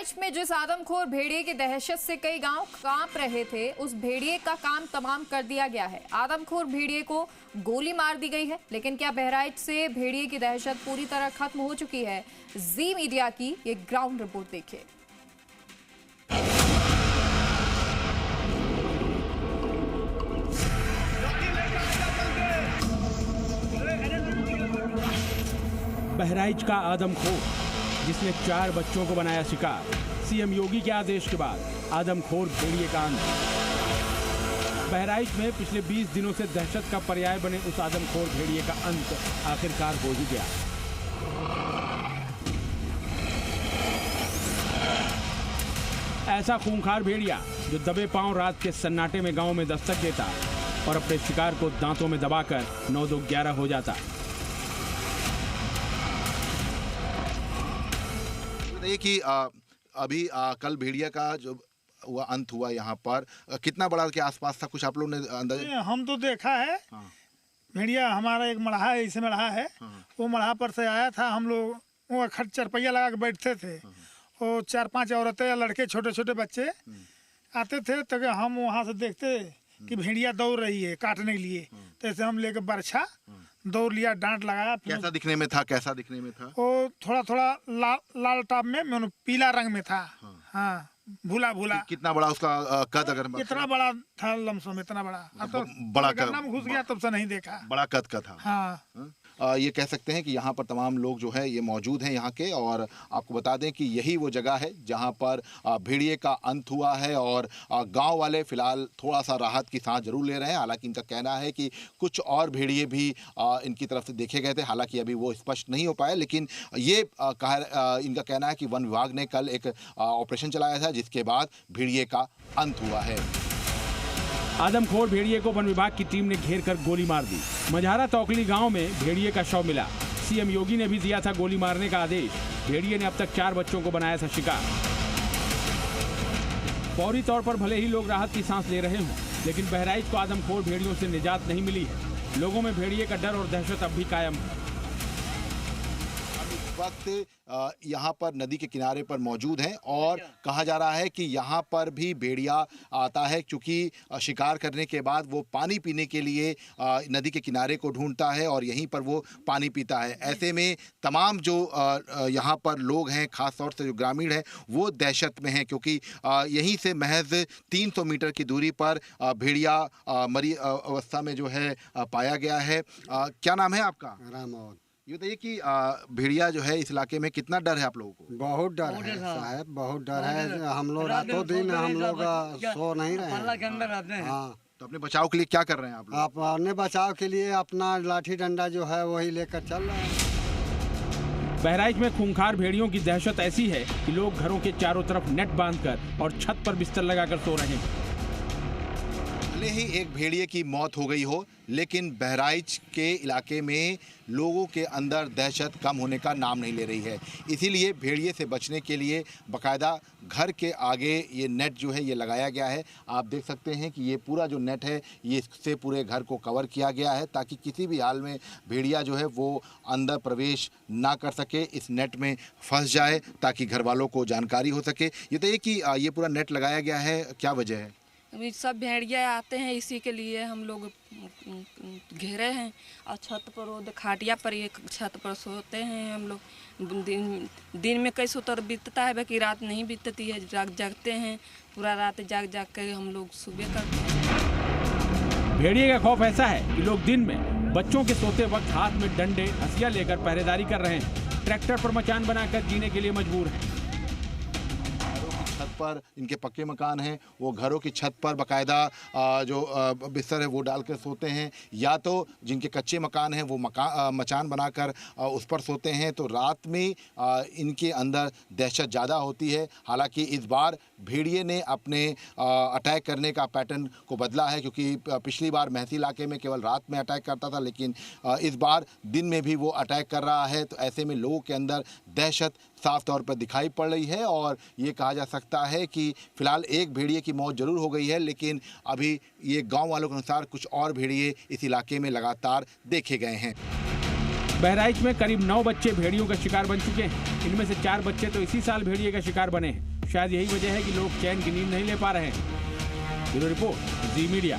में जिस आदमखोर भेड़िए की दहशत से कई गांव कांप रहे थे, उस भेड़िए का काम तमाम कर दिया गया है। आदमखोर भेड़िए को गोली मार दी गई है, लेकिन क्या बहराइच से भेड़िए की दहशत पूरी तरह खत्म हो चुकी है? जी मीडिया की ये ग्राउंड रिपोर्ट देखिए। बहराइच का आदमखोर जिसने 4 बच्चों को बनाया शिकार, सीएम योगी के आदेश के बाद आदमखोर भेड़िए का अंत। बहराइच में पिछले 20 दिनों से दहशत का पर्याय बने उस आदमखोर भेड़िए का अंत आखिरकार हो ही गया। ऐसा खूंखार भेड़िया जो दबे पांव रात के सन्नाटे में गांव में दस्तक देता और अपने शिकार को दांतों में दबाकर 9-2-11 हो जाता। ये कि अभी कल भेड़िया का जो हुआ अंत हुआ यहाँ पर कितना बड़ा के आसपास था, कुछ आप लोगों ने अंदाजा? हम तो देखा है। भेड़िया हमारा एक मढ़ा है, इसे मढ़ा है। वो मढ़ा पर से आया था। हम लोग वो खट चरपैया लगा के बैठते थे। वो 4-5 औरतें या लड़के, छोटे छोटे बच्चे आते थे, तो हम वहाँ से देखते कि भेड़िया दौड़ रही है काटने के लिए। तो ऐसे हम लेके बरछा दौड़ लिया, डांट लगाया। कैसा दिखने में था? कैसा दिखने में था? वो थोड़ा थोड़ा लाल टाप में पीला रंग में था। हाँ, भूला भूला। कितना बड़ा उसका कद? अगर इतना बड़ा था, लमसम इतना बड़ा। अब तो बड़ा कद में घुस गया, तब से नहीं देखा। बड़ा कद का था। हाँ। ये कह सकते हैं कि यहाँ पर तमाम लोग जो है ये मौजूद हैं यहाँ के, और आपको बता दें कि यही वो जगह है जहाँ पर भेड़िए का अंत हुआ है। और गांव वाले फिलहाल थोड़ा सा राहत की सांस जरूर ले रहे हैं। हालांकि इनका कहना है कि कुछ और भेड़िए भी इनकी तरफ से देखे गए थे, हालांकि अभी वो स्पष्ट नहीं हो पाए। लेकिन ये इनका कहना है कि वन विभाग ने कल एक ऑपरेशन चलाया था, जिसके बाद भेड़िए का अंत हुआ है। आदमखोर भेड़िए को वन विभाग की टीम ने घेर कर गोली मार दी। मझारा तौकली गांव में भेड़िए का शव मिला। सीएम योगी ने भी दिया था गोली मारने का आदेश। भेड़िए ने अब तक 4 बच्चों को बनाया था शिकार। फौरी तौर पर भले ही लोग राहत की सांस ले रहे हों, लेकिन बहराइच को आदमखोर भेड़ियों से निजात नहीं मिली है। लोगों में भेड़िए का डर और दहशत अब भी कायम है। वक्त यहाँ पर नदी के किनारे पर मौजूद हैं और कहा जा रहा है कि यहाँ पर भी भेड़िया आता है, क्योंकि शिकार करने के बाद वो पानी पीने के लिए नदी के किनारे को ढूंढता है और यहीं पर वो पानी पीता है। ऐसे में तमाम जो यहाँ पर लोग हैं, खास तौर से जो ग्रामीण हैं, वो दहशत में हैं, क्योंकि यहीं से महज 300 मीटर की दूरी पर भेड़िया मरी अवस्था में जो है पाया गया है। क्या नाम है आपका? राम। ये बताइए कि भेड़िया जो है इस इलाके में कितना डर है आप लोगों को? बहुत डर है साहब, बहुत डर है। हम लोग रातों दिन हम लोग सो नहीं रहे हैं। हाँ, तो अपने बचाव के लिए क्या कर रहे हैं आप लोग? अपने बचाव के लिए अपना लाठी डंडा जो है वही लेकर चल रहे हैं। बहराइच में खूंखार भेड़ियों की दहशत ऐसी है कि लोग घरों के चारों तरफ नेट बांधकर और छत पर बिस्तर लगाकर सो रहे हैं। भले ही एक भेड़िए की मौत हो गई हो, लेकिन बहराइच के इलाके में लोगों के अंदर दहशत कम होने का नाम नहीं ले रही है। इसीलिए भेड़िए से बचने के लिए बाकायदा घर के आगे ये नेट जो है ये लगाया गया है। आप देख सकते हैं कि ये पूरा जो नेट है ये इससे पूरे घर को कवर किया गया है, ताकि किसी भी हाल में भेड़िया जो है वो अंदर प्रवेश ना कर सके, इस नेट में फंस जाए, ताकि घर वालों को जानकारी हो सके। ये तो ये कि ये पूरा नेट लगाया गया है, क्या वजह है? अभी सब भेड़िया आते हैं, इसी के लिए हम लोग घेरे हैं। और छत पर वो खाटिया पर, ये छत पर सोते हैं हम लोग। दिन में कई सुतर बीतता है, बाकी रात नहीं बीतती है। जागते हैं, पूरा रात जाग जाग कर हम लोग सुबह करते हैं। भेड़िए का खौफ ऐसा है कि लोग दिन में बच्चों के सोते वक्त हाथ में डंडे, हंसिया लेकर पहरेदारी कर रहे हैं। ट्रैक्टर पर मचान बनाकर जीने के लिए मजबूर हैं। छत पर इनके पक्के मकान हैं, वो घरों की छत पर बाकायदा जो बिस्तर है वो डालकर सोते हैं, या तो जिनके कच्चे मकान हैं वो मचान बनाकर उस पर सोते हैं। तो रात में इनके अंदर दहशत ज़्यादा होती है। हालांकि इस बार भेड़िए ने अपने अटैक करने का पैटर्न को बदला है, क्योंकि पिछली बार महसी इलाके में केवल रात में अटैक करता था, लेकिन इस बार दिन में भी वो अटैक कर रहा है। तो ऐसे में लोगों के अंदर दहशत साफ तौर पर दिखाई पड़ रही है। और ये कहा जा सकता है कि फिलहाल एक भेड़िए की मौत जरूर हो गई है, लेकिन अभी ये गांव वालों के अनुसार कुछ और भेड़िए इस इलाके में लगातार देखे गए हैं। बहराइच में करीब 9 बच्चे भेड़ियों का शिकार बन चुके हैं। इनमें से 4 बच्चे तो इसी साल भेड़िए का शिकार बने हैं। शायद यही वजह है कि लोग चैन की नींद नहीं ले पा रहे हैं। ब्यूरो रिपोर्ट, जी मीडिया।